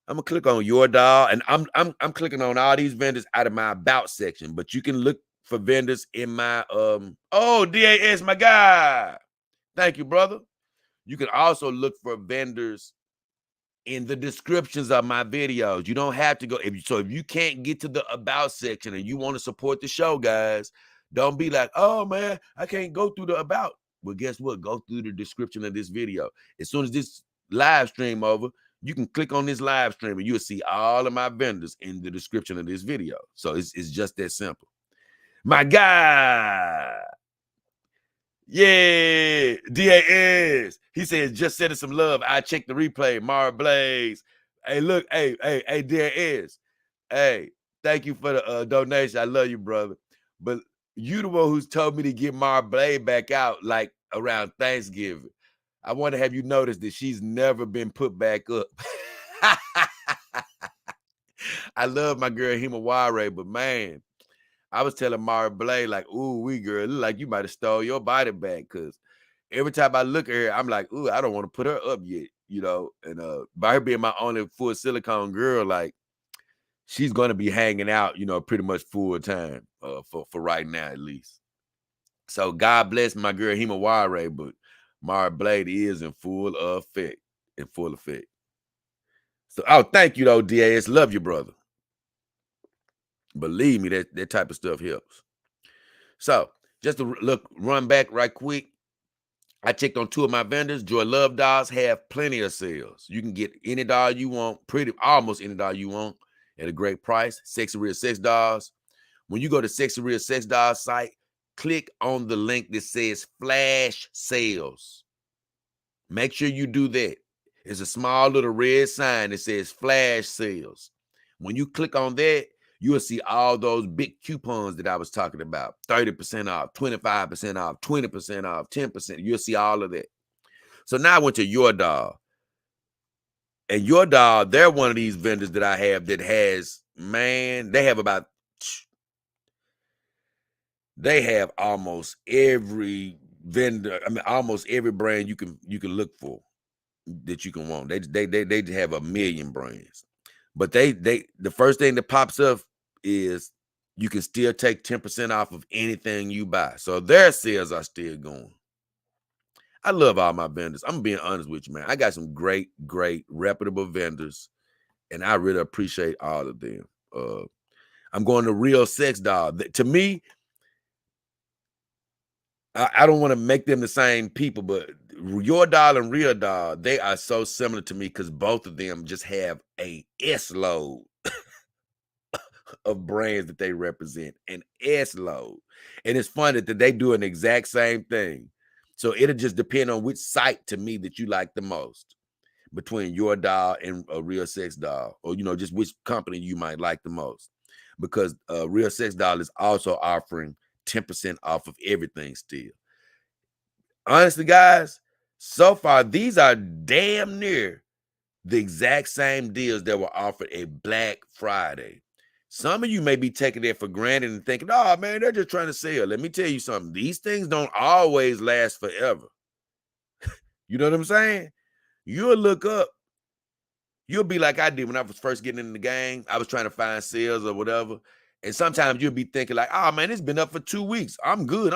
I'm gonna click on your doll, and I'm clicking on all these vendors out of my about section. But you can look for vendors in my oh, DAS, my guy. Thank you, brother. You can also look for vendors in the descriptions of my videos. You don't have to go if you can't get to the about section and you want to support the show, guys, don't be like, oh man, I can't go through the about. Well, guess what? Go through the description of this video. As soon as this live stream over, you can click on this live stream and you'll see all of my vendors in the description of this video. So it's just that simple. My guy. Yeah, DAS. He says, just send us some love. I checked the replay. Mara Blaze. Hey, look, hey, DAS. Hey, thank you for the donation. I love you, brother. But you the one who's told me to get Mara Blaze back out like around Thanksgiving. I want to have you notice that she's never been put back up. I love my girl Himaware, but man, I was telling Mara Blay, like, ooh, we girl, look like you might have stole your body back. Cause every time I look at her, I'm like, ooh, I don't want to put her up yet, you know. And by her being my only full silicone girl, like she's gonna be hanging out, you know, pretty much full time for right now at least. So God bless my girl Himaware, but Mara Blade is in full effect. In full effect. So, thank you though, DAS. Love you, brother. Believe me, that type of stuff helps. So, just to run back right quick. I checked on 2 of my vendors. Joy Love Dolls have plenty of sales. You can get any doll you want, almost any doll you want at a great price. Sexy Real Sex Dolls. When you go to Sexy Real Sex Dolls site, click on the link that says Flash Sales. Make sure you do that. It's a small little red sign that says Flash Sales. When you click on that, you will see all those big coupons that I was talking about. 30% off, 25% off, 20% off, 10%. You'll see all of that. So now I went to Your Doll. And Your Doll, they're one of these vendors that I have that has, man, they have almost every vendor, almost every brand you can look for that you can want. They have a million brands. But the first thing that pops up is you can still take 10% off of anything you buy. So their sales are still going. I love all my vendors. I'm being honest with you, man. I got some great, reputable vendors, and I really appreciate all of them. I'm going to Real Sex Doll. To me, I don't want to make them the same people, but Your Doll and Real Doll, they are so similar to me because both of them just have a S-load of brands that they represent, an S-load. And it's funny that they do an exact same thing. So it'll just depend on which site to me that you like the most between Your Doll and a Real Sex Doll, or, you know, just which company you might like the most. Because Real Sex Doll is also offering 10% off of everything still. Honestly, guys, so far, these are damn near the exact same deals that were offered at Black Friday. Some of you may be taking that for granted and thinking, oh, man, they're just trying to sell. Let me tell you something. These things don't always last forever. You know what I'm saying? You'll look up. You'll be like I did when I was first getting in the game. I was trying to find sales or whatever. And sometimes you'll be thinking like, oh, man, it's been up for 2 weeks. I'm good.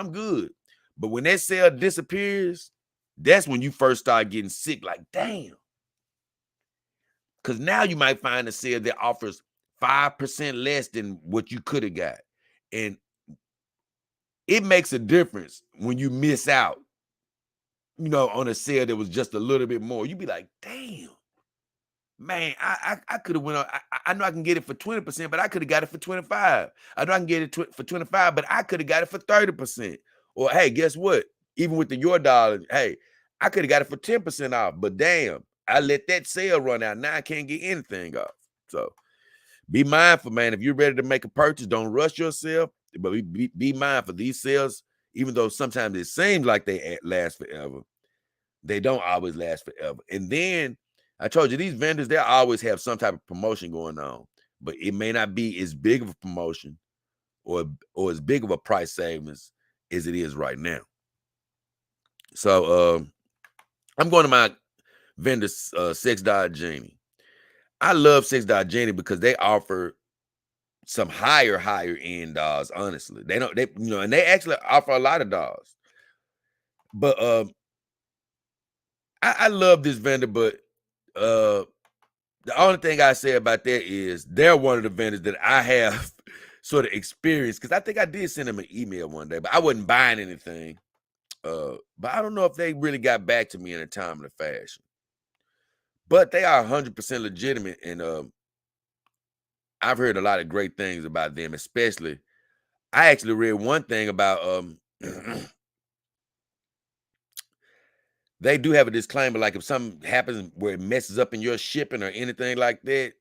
But when that sale disappears, that's when you first start getting sick. Like, damn. Because now you might find a sale that offers 5% less than what you could have got. And it makes a difference when you miss out, you know, on a sale that was just a little bit more. You'd be like, damn, man, I could have went on. I know I can get it for 20%, but I could have got it for 25. I know I can get it for 25, but I could have got it for 30%. Or, hey, guess what? Even with the Your Dollar, hey, I could have got it for 10% off, but damn, I let that sale run out. Now I can't get anything off. So be mindful, man. If you're ready to make a purchase, don't rush yourself, but be mindful. These sales, even though sometimes it seems like they last forever, they don't always last forever. And then I told you, these vendors, they always have some type of promotion going on, but it may not be as big of a promotion or as big of a price savings as it is right now. So I'm going to my vendor, Sex Doll Genie. I love Sex Doll Genie because they offer some higher end dolls. Honestly, and they actually offer a lot of dolls. But I love this vendor. But the only thing I say about that is they're one of the vendors that I have sort of experienced, because I think I did send them an email one day, but I wasn't buying anything. But I don't know if they really got back to me in a timely fashion. But they are 100% legitimate, and I've heard a lot of great things about them. Especially, I actually read one thing about they do have a disclaimer, like if something happens where it messes up in your shipping or anything like that,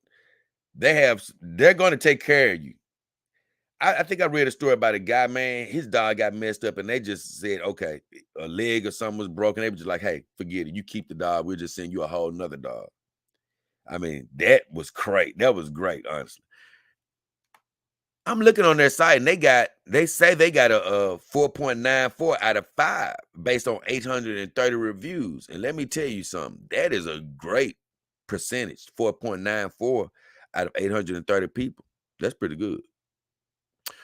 they're going to take care of you. I think I read a story about a guy, man, his dog got messed up, and they just said, okay, a leg or something was broken. They were just like, hey, forget it. You keep the dog. We'll just send you a whole nother dog. I mean, that was great. That was great, honestly. I'm looking on their site and they say they got a 4.94 out of 5 based on 830 reviews. And let me tell you something, that is a great percentage. 4.94 out of 830 people. That's pretty good.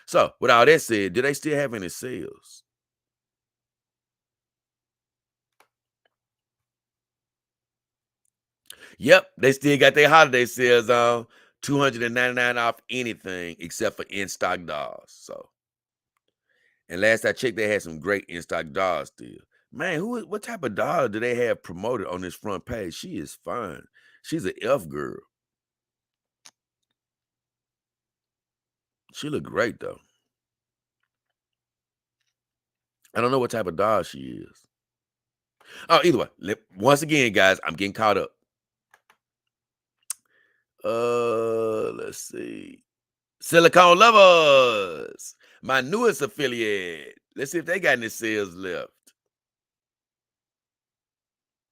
So with all that said, do they still have any sales? Yep, they still got their holiday sales on. $299 off anything except for in-stock dolls. So, and last I checked, they had some great in-stock dolls still. Man, what type of doll do they have promoted on this front page? She is fine. She's an elf girl. She look great though. I don't know what type of doll she is. Oh, either way, once again, guys, I'm getting caught up. Let's see. Silicone Lovers, my newest affiliate. Let's see if they got any sales left.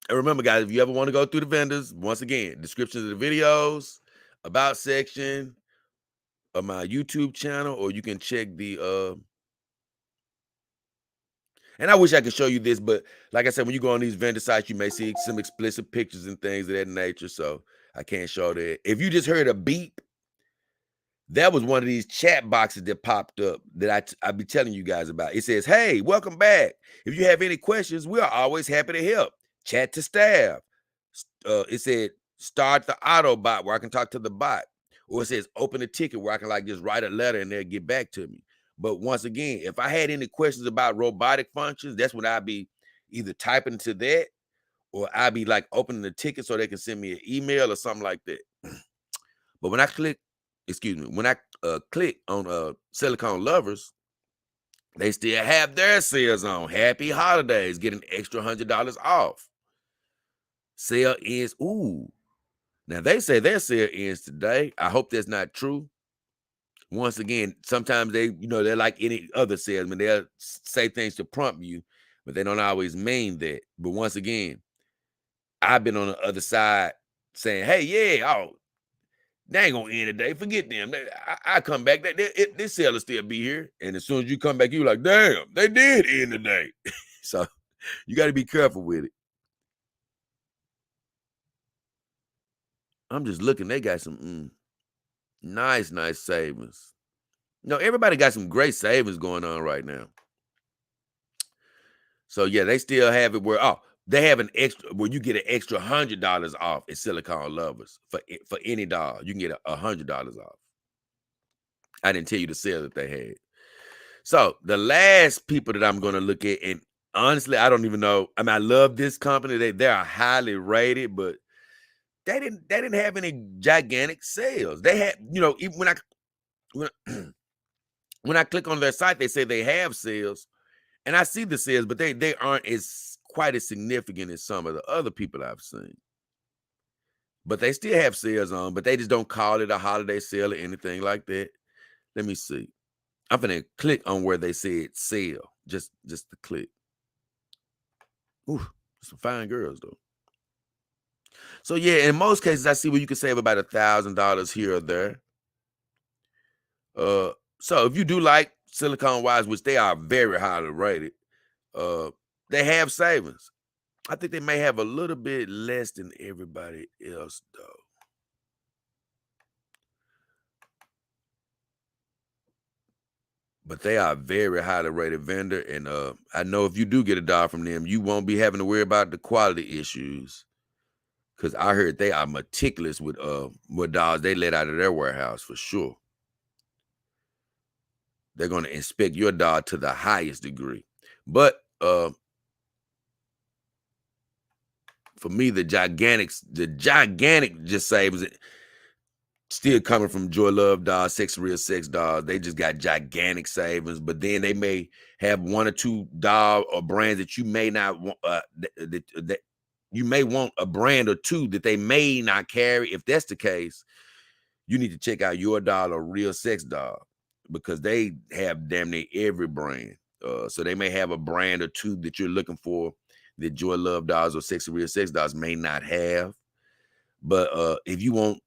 And remember, guys, if you ever want to go through the vendors, once again, descriptions of the videos, about section of my YouTube channel, or you can check the and I wish I could show you this, but like I said, when you go on these vendor sites, you may see some explicit pictures and things of that nature. So I can't show that. If you just heard a beep, that was one of these chat boxes that popped up that I be telling you guys about. It says, "Hey, welcome back. If you have any questions, we are always happy to help. Chat to staff." It said, "Start the auto bot where I can talk to the bot," or it says, "Open a ticket where I can like just write a letter and they'll get back to me." But once again, if I had any questions about robotic functions, that's when I'd be either typing to that or I'd be like opening the ticket so they can send me an email or something like that. But when I click on Silicone Lovers, they still have their sales on. Happy holidays, get an extra $100 off. Sale ends. Ooh. Now they say their sale ends today. I hope that's not true. Once again, sometimes they're like any other salesman. They'll say things to prompt you, but they don't always mean that. But once again, I've been on the other side saying, "Hey, yeah, oh, they ain't gonna end today. Forget them. I come back. This sale will still be here." And as soon as you come back, you're like, "Damn, they did end today." So you got to be careful with it. I'm just looking. They got some nice savings. No, everybody got some great savings going on right now. So yeah, they still have it where they have an extra where you get an extra $100 off at Silicone Lovers for any doll. You can get $100 off. I didn't tell you the sale that they had. So the last people that I'm going to look at, and honestly, I don't even know. I mean, I love this company. They are highly rated, but they didn't have any gigantic sales. They had, even when I click on their site, they say they have sales, and I see the sales, but they aren't quite as significant as some of the other people I've seen. But they still have sales on, but they just don't call it a holiday sale or anything like that. Let me see. I'm gonna click on where they said sale, just to click. Ooh, some fine girls though. So yeah, in most cases, I see where you can save about $1,000 here or there. So if you do like Silicone Wise, which they are very highly rated, they have savings. I think they may have a little bit less than everybody else though. But they are a very highly rated vendor, and I know if you do get a doll from them, you won't be having to worry about the quality issues. Because I heard they are meticulous with what dolls they let out of their warehouse for sure. They're going to inspect your doll to the highest degree. But for me, the gigantic just savings still coming from Joy Love Dolls, Sex Real Sex Dolls. They just got gigantic savings, but then they may have one or two doll or brands that you may not want. That you may want a brand or two that they may not carry. If that's the case, you need to check out Your Doll or Real Sex Doll because they have damn near every brand. So they may have a brand or two that you're looking for that Joy Love Dolls or Sex Real Sex Dolls may not have. But if you want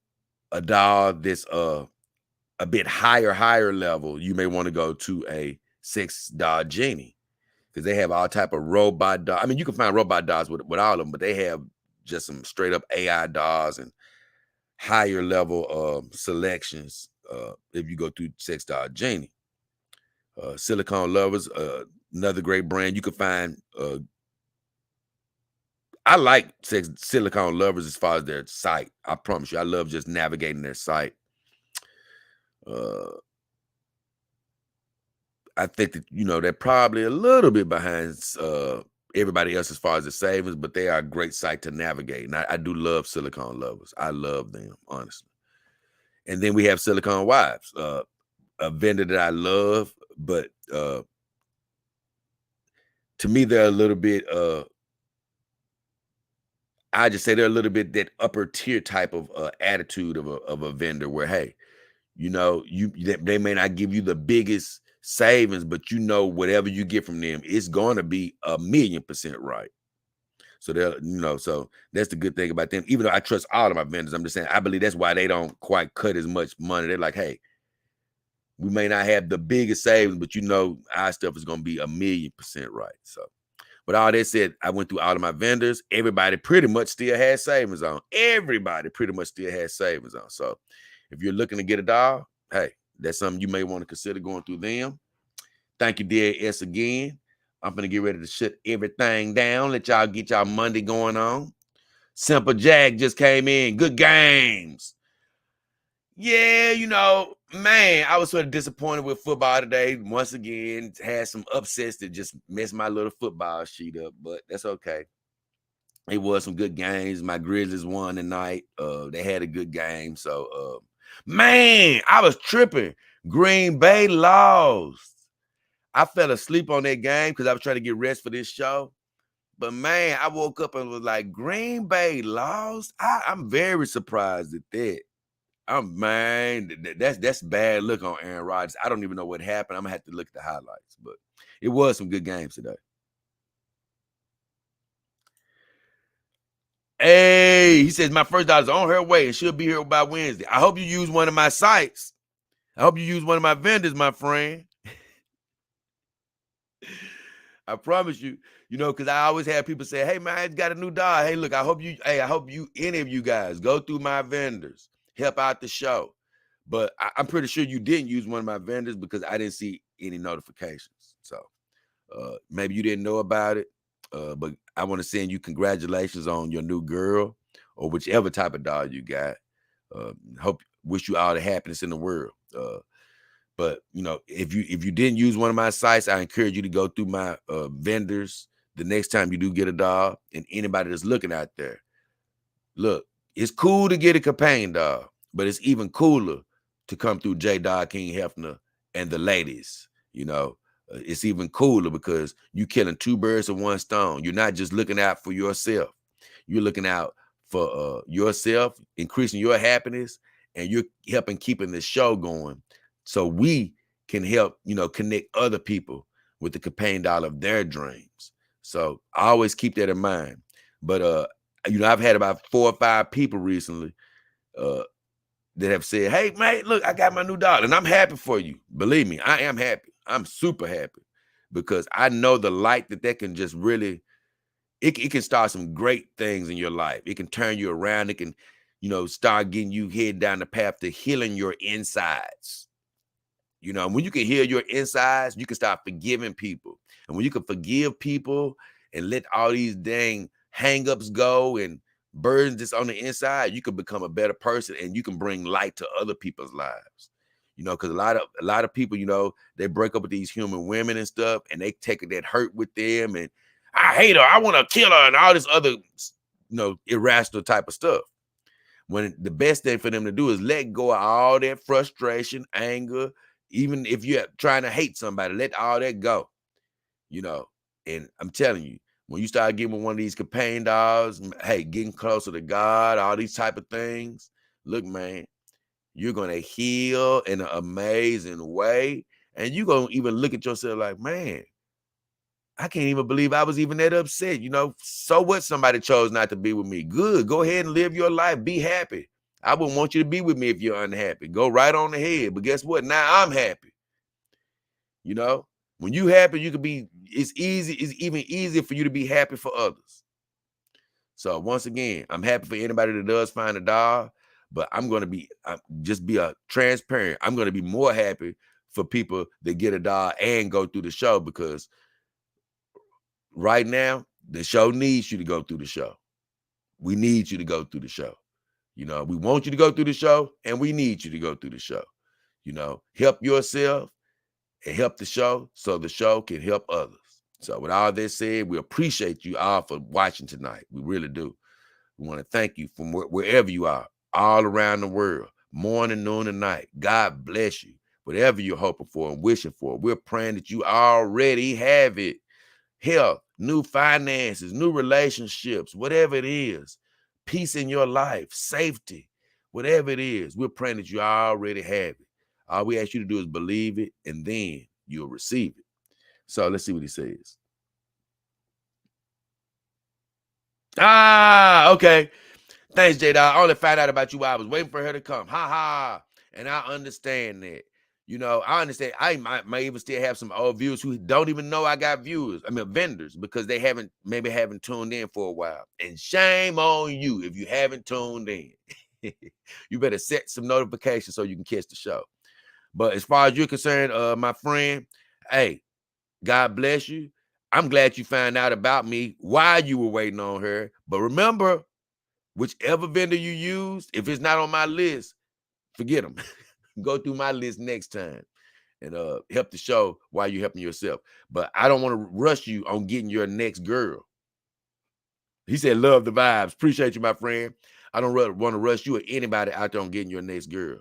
a doll that's a bit higher level, you may want to go to a Sex Doll Genie, because they have all type of robot dolls. I mean, you can find robot dolls with all of them, but they have just some straight up AI dolls and higher level selections if you go through Sex Doll Genie. Silicone Lovers, another great brand. You can find I like Silicone Lovers as far as their site. I promise you, I love just navigating their site. I think that, they're probably a little bit behind everybody else as far as the savings, but they are a great site to navigate. And I do love Silicone Lovers. I love them, honestly. And then we have Silicone Wives, a vendor that I love, but to me, they're a little bit, I just say they're a little bit that upper tier type of attitude of a vendor where, hey, they may not give you the biggest savings, but whatever you get from them, it's going to be 1,000,000% right. So they're, so that's the good thing about them. Even though I trust all of my vendors, I'm just saying I believe that's why they don't quite cut as much money. They're like, hey, we may not have the biggest savings, but our stuff is going to be 1,000,000% right. So, but all that said, I went through all of my vendors. Everybody pretty much still has savings on. Everybody pretty much still has savings on. So if you're looking to get a doll, hey, that's something you may want to consider going through them. Thank you, dear S, again. I'm going to get ready to shut everything down. Let y'all get y'all Monday going on. Simple Jack just came in. Good games. Yeah, man, I was sort of disappointed with football today. Once again, had some upsets that just messed my little football sheet up, but that's okay. It was some good games. My Grizzlies won tonight. They had a good game. So, man, I was tripping. Green Bay lost. I fell asleep on that game because I was trying to get rest for this show. But, man, I woke up and was like, Green Bay lost? I'm very surprised at that. That's bad look on Aaron Rodgers. I don't even know what happened. I'm going to have to look at the highlights. But it was some good games today. Hey, he says, my first daughter's on her way and she'll be here by Wednesday. I hope you use one of my sites. I hope you use one of my vendors, my friend. I promise you, because I always have people say, hey, man, I got a new dog. Hey, look, I hope you, any of you guys go through my vendors, help out the show. But I'm pretty sure you didn't use one of my vendors because I didn't see any notifications. So maybe you didn't know about it. But I want to send you congratulations on your new girl or whichever type of dog you got. Wish you all the happiness in the world. But if you didn't use one of my sites, I encourage you to go through my vendors the next time you do get a dog. And anybody that's looking out there, look, it's cool to get a companion dog, but it's even cooler to come through J Dog King Hefner and the ladies. It's even cooler because you're killing two birds with one stone. You're not just looking out for yourself. You're looking out for yourself, increasing your happiness, and you're helping keeping the show going. So we can help, connect other people with the companion doll of their dreams. So I always keep that in mind. But, I've had about 4 or 5 people recently that have said, hey, mate, look, I got my new dog. And I'm happy for you. Believe me, I am happy. I'm super happy because I know the light that can just really, it can start some great things in your life. It can turn you around. It can, start getting you head down the path to healing your insides. When you can heal your insides, you can start forgiving people. And when you can forgive people and let all these dang hangups go and burdens that's on the inside, you can become a better person and you can bring light to other people's lives. Because a lot of people, they break up with these human women and stuff, and they take that hurt with them, and I hate her, I want to kill her, and all this other, irrational type of stuff. When the best thing for them to do is let go of all that frustration, anger. Even if you're trying to hate somebody, let all that go, And I'm telling you, when you start getting one of these companion dogs, hey, getting closer to God, all these type of things, look, man, you're going to heal in an amazing way. And you're going to even look at yourself like, man, I can't even believe I was even that upset. So what, somebody chose not to be with me? Good. Go ahead and live your life. Be happy. I wouldn't want you to be with me if you're unhappy. Go right on ahead. But guess what? Now I'm happy. You know, when you happy, you can be, it's even easier for you to be happy for others. So once again, I'm happy for anybody that does find a dog, but I'm going to be, just be a transparent. I'm going to be more happy for people that get a dog and go through the show, because right now the show needs you to go through the show. We need you to go through the show. You know, we want you to go through the show, and we need you to go through the show. You know, help yourself and help the show so the show can help others. So with all that said, we appreciate you all for watching tonight. We really do. We want to thank you from wherever you are, all around the world, morning, noon, and night. God bless you. Whatever you're hoping for and wishing for, we're praying that you already have it. Health, new finances, new relationships, whatever it is, peace in your life, safety, whatever it is, we're praying that you already have it. All we ask you to do is believe it, and then you'll receive it. So let's see what he says. Okay. Thanks, J-Dog. I only found out about you while I was waiting for her to come. Ha ha. And I understand that. You know, I understand. I might even still have some old viewers who don't even know I got viewers. I mean, vendors, because they haven't tuned in for a while. And shame on you if you haven't tuned in. You better set some notifications so you can catch the show. But as far as you're concerned, my friend, hey, God bless you. I'm glad you found out about me while you were waiting on her. But remember, whichever vendor you used, if it's not on my list, forget them. Go through my list next time and help the show while you're helping yourself. But I don't want to rush you on getting your next girl. He said, love the vibes. Appreciate you, my friend. I don't want to rush you or anybody out there on getting your next girl.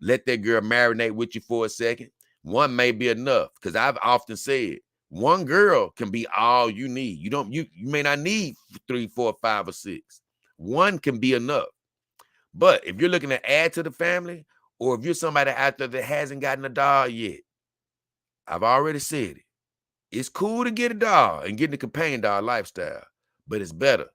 Let that girl marinate with you for a second. One may be enough, because I've often said one girl can be all you need. You may not need 3, 4, 5, or 6. One can be enough. But if you're looking to add to the family, or if you're somebody out there that hasn't gotten a dog yet, I've already said it. It's cool to get a dog and get in the companion dog lifestyle, but it's better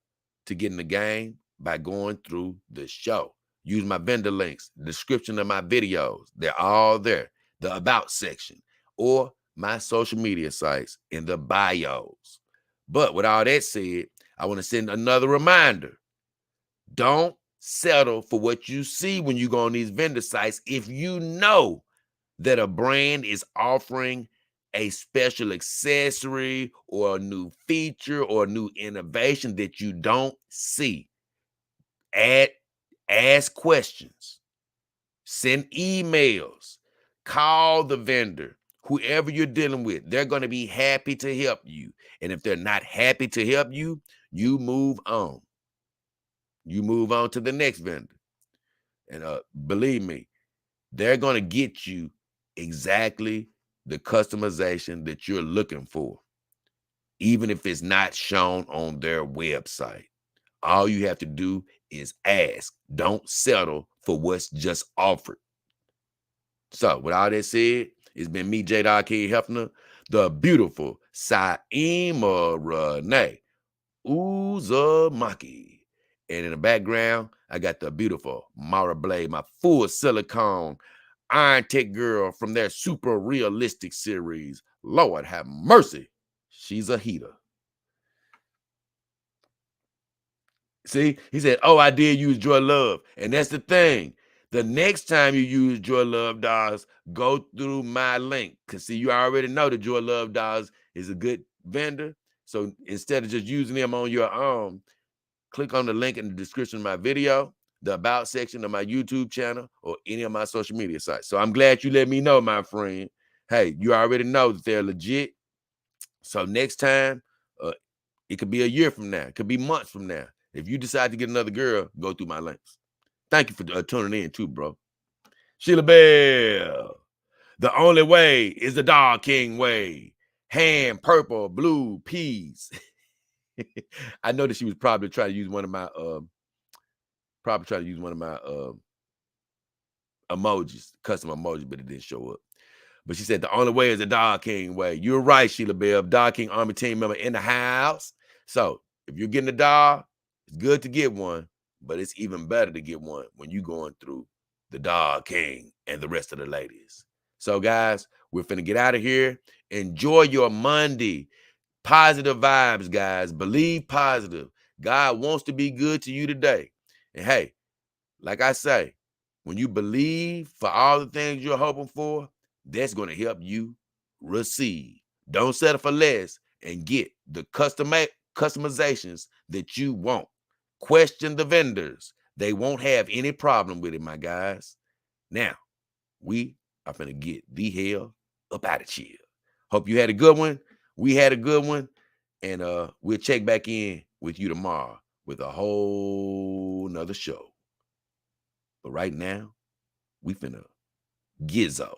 to get in the game by going through the show. Use my vendor links, the description of my videos. They're all there. The about section, or my social media sites in the bios. But with all that said, I want to send another reminder. Don't settle for what you see when you go on these vendor sites if you know that a brand is offering a special accessory or a new feature or a new innovation that you don't see. Ask questions, send emails, call the vendor, whoever you're dealing with. They're going to be happy to help you. And if they're not happy to help you, you move on. You move on to the next vendor. And believe me, they're going to get you exactly the customization that you're looking for, even if it's not shown on their website. All you have to do is ask. Don't settle for what's just offered. So with all that said, it's been me, J-Dog King Hefner, the beautiful Saima Renee Uzumaki. And in the background, I got the beautiful Mara Blade, my full silicone Iron Tech girl from their super realistic series. Lord have mercy. She's a heater. See, he said, oh, I did use Joy Love. And that's the thing. The next time you use Joy Love Dolls, go through my link. Because, see, you already know that Joy Love Dolls is a good vendor. So instead of just using them on your own, click on the link in the description of my video, the about section of my YouTube channel, or any of my social media sites. So I'm glad you let me know, my friend. Hey, you already know that they're legit. So next time, it could be a year from now. It could be months from now. If you decide to get another girl, go through my links. Thank you for tuning in too, bro. Sheila Bell. The only way is the Dog King way. Ham, purple, blue, peas. I know that she was probably trying to use one of my emojis, custom emoji, but it didn't show up. But she said the only way is the Dog King way. You're right, Sheila Bell. Dog King Army team member in the house. So if you're getting a dog, it's good to get one, but it's even better to get one when you're going through the Dog King and the rest of the ladies. So, guys, we're finna get out of here. Enjoy your Monday. Positive vibes, guys. Believe positive. God wants to be good to you today. And hey, like I say, when you believe for all the things you're hoping for, that's going to help you receive. Don't settle for less and get the customizations that you want. Question the vendors. They won't have any problem with it, my guys. Now, we are going to get the hell up out of here. Hope you had a good one. We had a good one. And we'll check back in with you tomorrow with a whole nother show. But right now, we finna gizzo.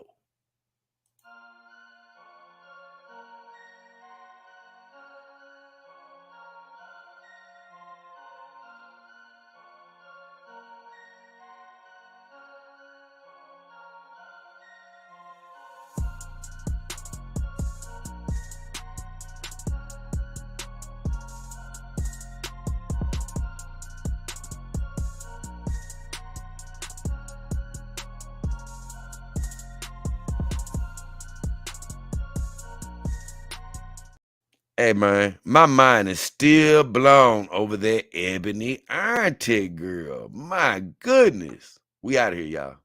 Hey, man, my mind is still blown over that Ebony Iron Tech girl. My goodness. We out of here, y'all.